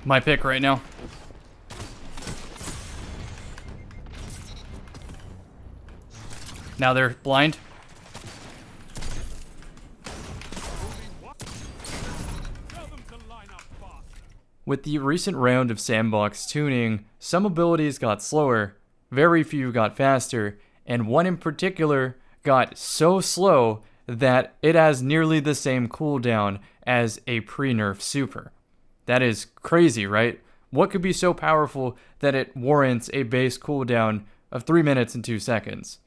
my pick right now. Now they're blind. With the recent round of sandbox tuning, some abilities got slower, very few got faster, and one in particular got so slow that it has nearly the same cooldown as a pre-nerf super. That is crazy, right? What could be so powerful that it warrants a base cooldown of 3 minutes and 2 seconds?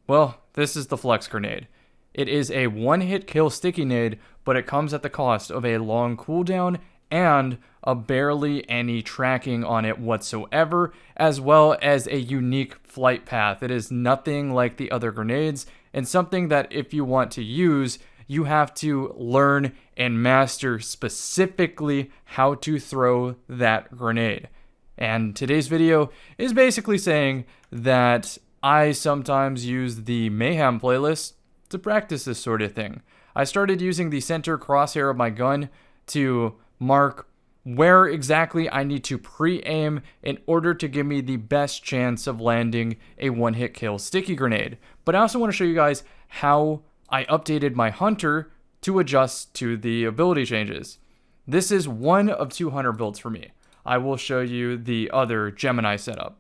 Well, this is the Flux Grenade. It is a one-hit kill sticky nade, but it comes at the cost of a long cooldown and a barely any tracking on it whatsoever, as well as a unique flight path. It is nothing like the other grenades, and something that if you want to use, you have to learn and master specifically how to throw that grenade. And today's video is basically saying that I sometimes use the Mayhem playlist to practice this sort of thing. I started using the center crosshair of my gun to mark where exactly I need to pre-aim in order to give me the best chance of landing a one-hit kill sticky grenade. But I also want to show you guys how I updated my hunter to adjust to the ability changes. This is one of 200 builds for me. I will show you the other Gemini setup.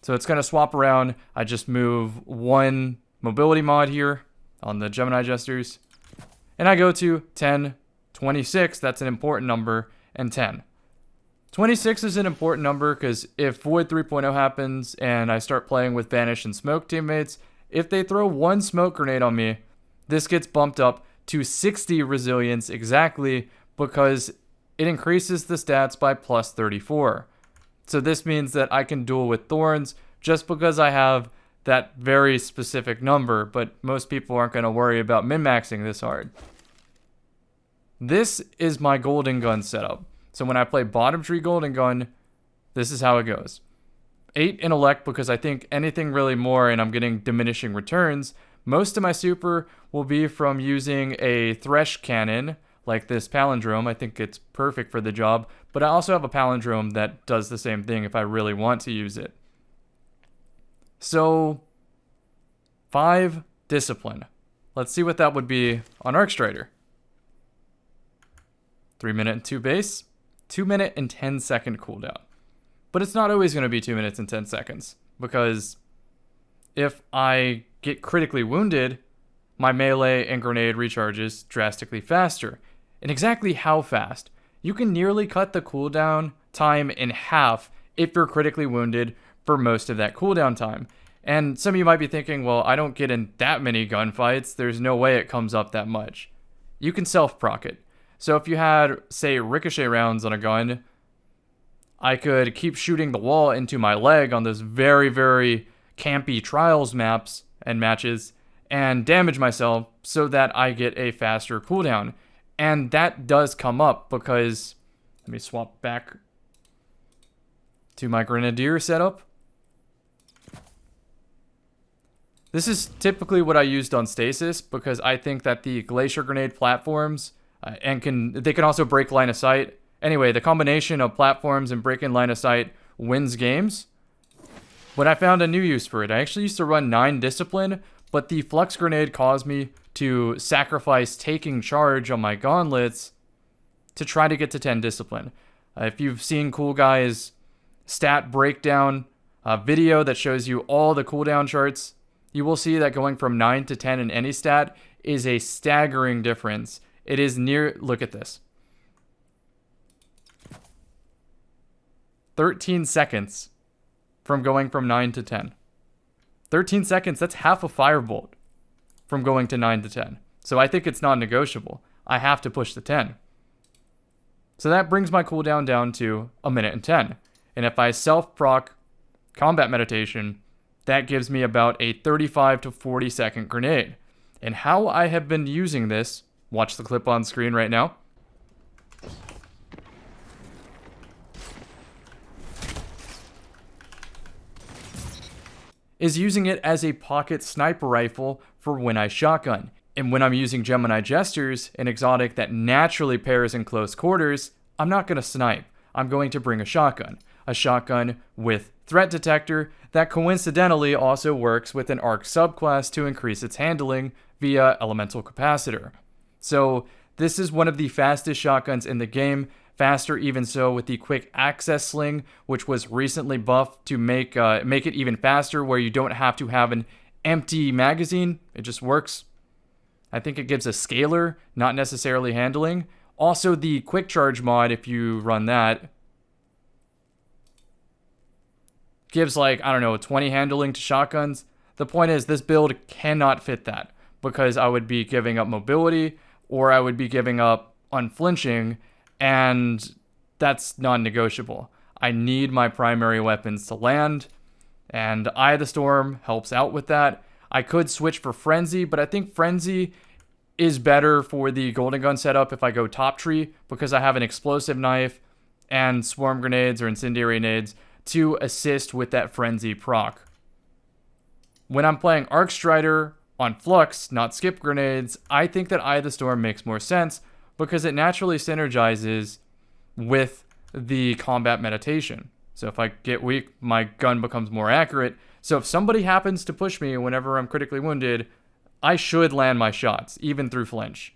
So it's going to swap around. I just move one mobility mod here on the Gemini gestures, and I go to 10, 26, that's an important number, and 10. 26 is an important number because if Void 3.0 happens and I start playing with Vanish and Smoke teammates, if they throw one smoke grenade on me, this gets bumped up to 60 resilience exactly because it increases the stats by plus 34. So this means that I can duel with Thorns just because I have that very specific number, but most people aren't going to worry about min-maxing this hard. This is my golden gun setup. So when I play bottom tree golden gun, this is how it goes. 8 intellect because I think anything really more and I'm getting diminishing returns. Most of my super will be from using a thresh cannon like this palindrome. I think it's perfect for the job, but I also have a palindrome that does the same thing if I really want to use it. So 5 discipline. Let's see what that would be on Arc Strider. 3 minute and 2 base, 2 minute and 10 second cooldown. But it's not always going to be 2 minutes and 10 seconds because if I get critically wounded, my melee and grenade recharges drastically faster. And exactly how fast? You can nearly cut the cooldown time in half if you're critically wounded for most of that cooldown time. And some of you might be thinking, well, I don't get in that many gunfights. There's no way it comes up that much. You can self-proc it. So if you had, say, ricochet rounds on a gun, I could keep shooting the wall into my leg on those very, very campy trials maps and matches and damage myself so that I get a faster cooldown. And that does come up because, let me swap back to my Grenadier setup. This is typically what I used on Stasis because I think that the Glacier Grenade platforms they can also break line of sight. Anyway, the combination of platforms and breaking line of sight wins games. But I found a new use for it. I actually used to run 9 discipline, but the Flux Grenade caused me to sacrifice taking charge on my gauntlets to try to get to 10 discipline. If you've seen Cool Guy's stat breakdown video that shows you all the cooldown charts, you will see that going from 9 to 10 in any stat is a staggering difference. It is near, look at this. 13 seconds from going from 9 to 10. 13 seconds, that's half a firebolt from going to 9 to 10. So I think it's non-negotiable. I have to push the 10. So that brings my cooldown down to 1 minute and 10. And if I self-proc combat meditation, that gives me about a 35 to 40 second grenade. And how I have been using this, watch the clip on screen right now. Is using it as a pocket sniper rifle for when I shotgun. And when I'm using Gemini gestures, an exotic that naturally pairs in close quarters, I'm not going to snipe. I'm going to bring a shotgun. A shotgun with threat detector that coincidentally also works with an arc subclass to increase its handling via elemental capacitor. So this is one of the fastest shotguns in the game, faster even so with the quick access sling, which was recently buffed to make it even faster, where you don't have to have an empty magazine. It just works. I think it gives a scalar, not necessarily handling. Also, the quick charge mod, if you run that, gives like, I don't know, 20 handling to shotguns. The point is, this build cannot fit that, because I would be giving up mobility, or I would be giving up unflinching, and that's non-negotiable. I need my primary weapons to land, and Eye of the Storm helps out with that. I could switch for Frenzy, but I think Frenzy is better for the Golden Gun setup if I go top tree, because I have an explosive knife and swarm grenades or incendiary nades to assist with that Frenzy proc. When I'm playing Arc Strider on Flux, not skip grenades, I think that Eye of the Storm makes more sense because it naturally synergizes with the combat meditation. So if I get weak, my gun becomes more accurate. So if somebody happens to push me whenever I'm critically wounded, I should land my shots, even through flinch.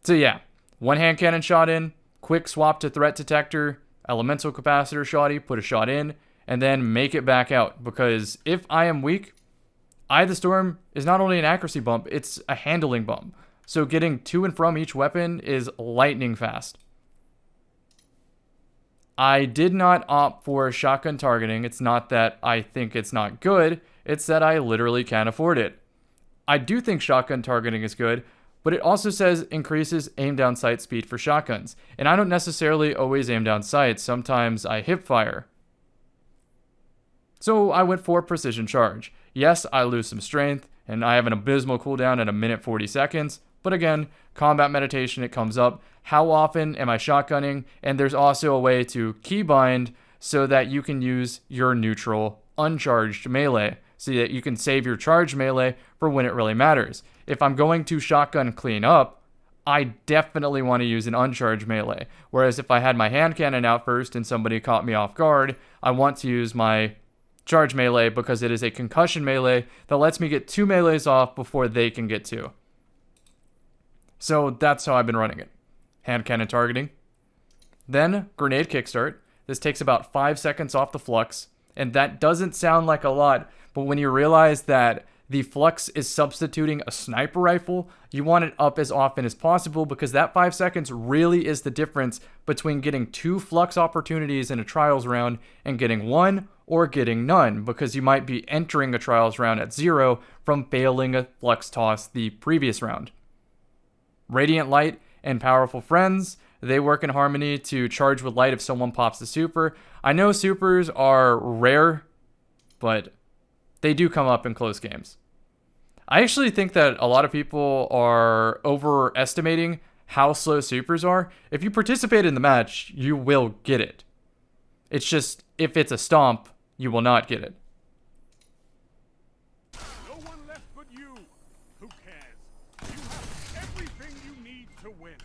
So yeah, one hand cannon shot in, quick swap to threat detector, elemental capacitor shotty, put a shot in, and then make it back out. Because if I am weak, Eye of the Storm is not only an accuracy bump, it's a handling bump. So getting to and from each weapon is lightning fast. I did not opt for shotgun targeting. It's not that I think it's not good, it's that I literally can't afford it. I do think shotgun targeting is good, but it also says increases aim down sight speed for shotguns. And I don't necessarily always aim down sights. Sometimes I hip fire. So I went for precision charge. Yes, I lose some strength, and I have an abysmal cooldown at 1:40, but again, combat meditation, it comes up. How often am I shotgunning? And there's also a way to keybind so that you can use your neutral uncharged melee, so that you can save your charged melee for when it really matters. If I'm going to shotgun clean up, I definitely want to use an uncharged melee. Whereas if I had my hand cannon out first and somebody caught me off guard, I want to use my charge melee because it is a concussion melee that lets me get 2 melees off before they can get 2. So that's how I've been running it. Hand cannon targeting. Then grenade kickstart. This takes about 5 seconds off the flux, and that doesn't sound like a lot, but when you realize that the flux is substituting a sniper rifle, you want it up as often as possible, because that 5 seconds really is the difference between getting 2 flux opportunities in a trials round and getting 1 or getting none, because you might be entering a trials round at 0 from failing a flux toss the previous round. Radiant Light and Powerful Friends, they work in harmony to charge with light if someone pops the super. I know supers are rare, but they do come up in close games. I actually think that a lot of people are overestimating how slow supers are. If you participate in the match, you will get it. It's just, if it's a stomp, you will not get it. No one left but you. Who cares? You have everything you need to win.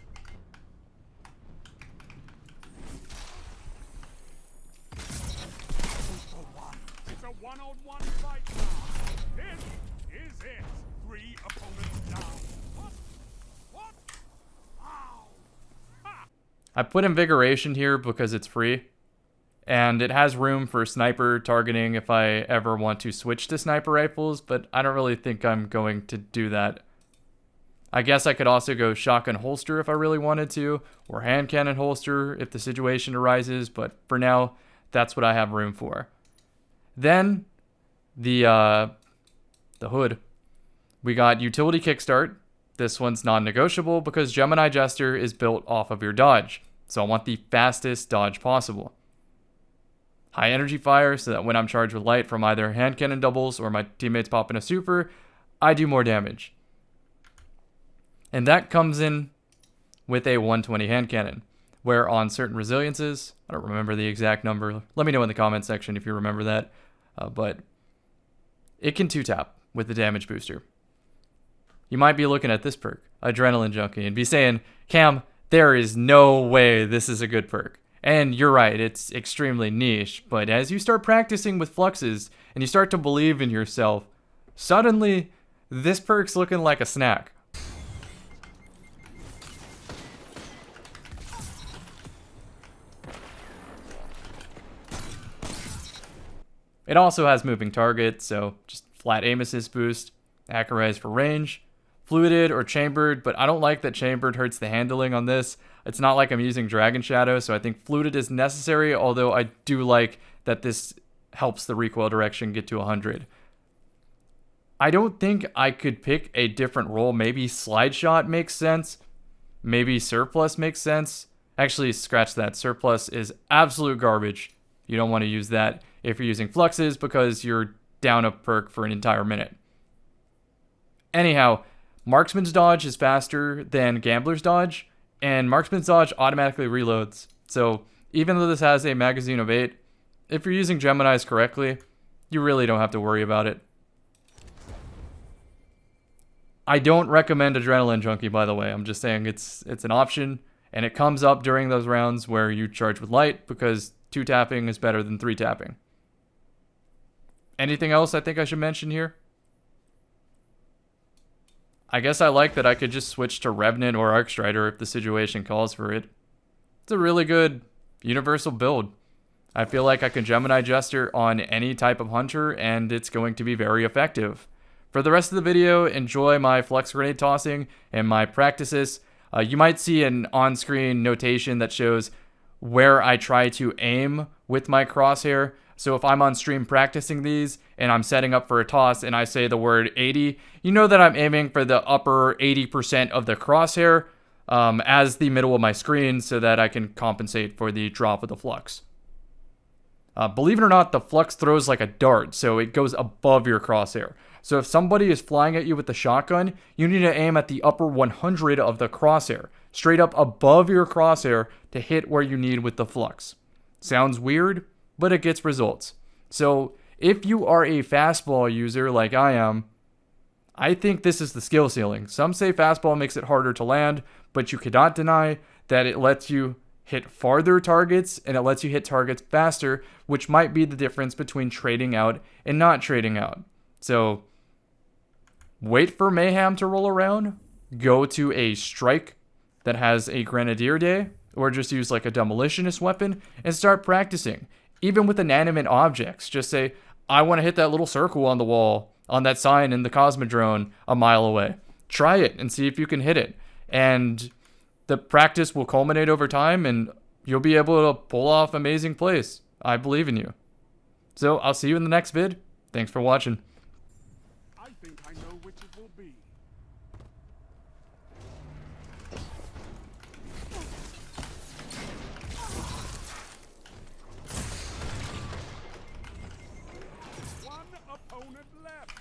It's a one-on-one fight now. This is it. 3 opponents down. What? Ow! Ha! I put Invigoration here because it's free, and it has room for sniper targeting if I ever want to switch to sniper rifles, but I don't really think I'm going to do that. I guess I could also go shotgun holster if I really wanted to, or hand cannon holster if the situation arises, but for now, that's what I have room for. Then, the hood. We got utility kickstart. This one's non-negotiable because Gemini Jester is built off of your dodge, so I want the fastest dodge possible. High energy fire, so that when I'm charged with light from either hand cannon doubles or my teammates pop in a super, I do more damage. And that comes in with a 120 hand cannon, where on certain resiliences, I don't remember the exact number, let me know in the comment section if you remember that, but it can 2-tap with the damage booster. You might be looking at this perk, Adrenaline Junkie, and be saying, Cam, there is no way this is a good perk. And you're right, it's extremely niche, but as you start practicing with fluxes and you start to believe in yourself, suddenly this perk's looking like a snack. It also has moving target, so just flat aim assist boost, accurate for range, fluted or chambered, but I don't like that chambered hurts the handling on this. It's not like I'm using Dragon Shadow, so I think fluted is necessary, although I do like that this helps the recoil direction get to 100. I don't think I could pick a different role. Maybe Slide Shot makes sense. Maybe Surplus makes sense. Actually, scratch that. Surplus is absolute garbage. You don't want to use that if you're using fluxes because you're down a perk for an entire minute. Anyhow, Marksman's dodge is faster than Gambler's dodge, and Marksman's dodge automatically reloads. So even though this has a magazine of 8, if you're using Geminis correctly, you really don't have to worry about it. I don't recommend Adrenaline Junkie, by the way. I'm just saying it's an option, and it comes up during those rounds where you charge with light because 2 tapping is better than 3 tapping. Anything else I think I should mention here? I guess I like that I could just switch to Revenant or Arcstrider if the situation calls for it. It's a really good universal build. I feel like I can Gemini Jester on any type of hunter, and it's going to be very effective. For the rest of the video, enjoy my Flux Grenade tossing and my practices. You might see an on-screen notation that shows where I try to aim with my crosshair. So if I'm on stream practicing these and I'm setting up for a toss and I say the word 80, you know that I'm aiming for the upper 80% of the crosshair as the middle of my screen so that I can compensate for the drop of the flux. Believe it or not, the flux throws like a dart, so it goes above your crosshair. So if somebody is flying at you with the shotgun, you need to aim at the upper 100 of the crosshair, straight up above your crosshair to hit where you need with the flux. Sounds weird, but it gets results. So if you are a fastball user like I am, I think this is the skill ceiling. Some say fastball makes it harder to land, but you cannot deny that it lets you hit farther targets and it lets you hit targets faster, which might be the difference between trading out and not trading out. So wait for Mayhem to roll around, go to a strike that has a Grenadier day, or just use like a Demolitionist weapon and start practicing. Even with inanimate objects, just say, I want to hit that little circle on the wall, on that sign in the Cosmodrome a mile away. Try it and see if you can hit it. And the practice will culminate over time and you'll be able to pull off amazing plays. I believe in you. So I'll see you in the next vid. Thanks for watching. I think I know which it will be. One opponent left.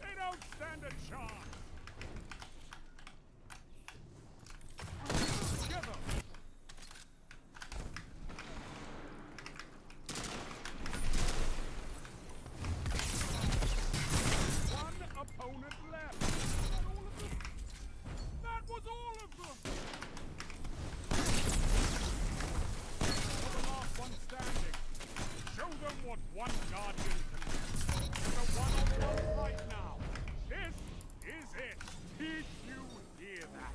They don't stand a chance. Together. One opponent left. Not all of them. That was all of them. For the last one standing. Show them what one guardian can do. It's a one-on-one right now. This is it. Did you hear that?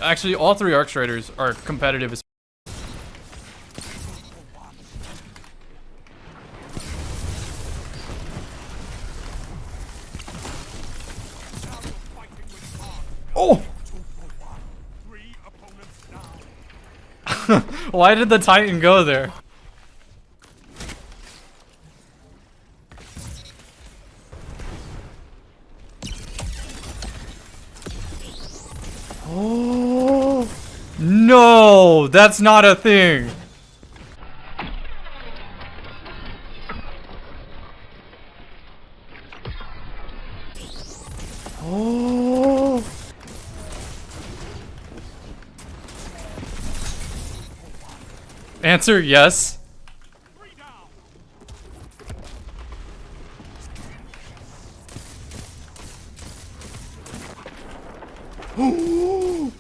Actually, all 3 Arcstriders are competitive as Oh! 2 for 1. 3 opponents down. Why did the Titan go there? No, that's not a thing. Oh. Answer yes. 3 down.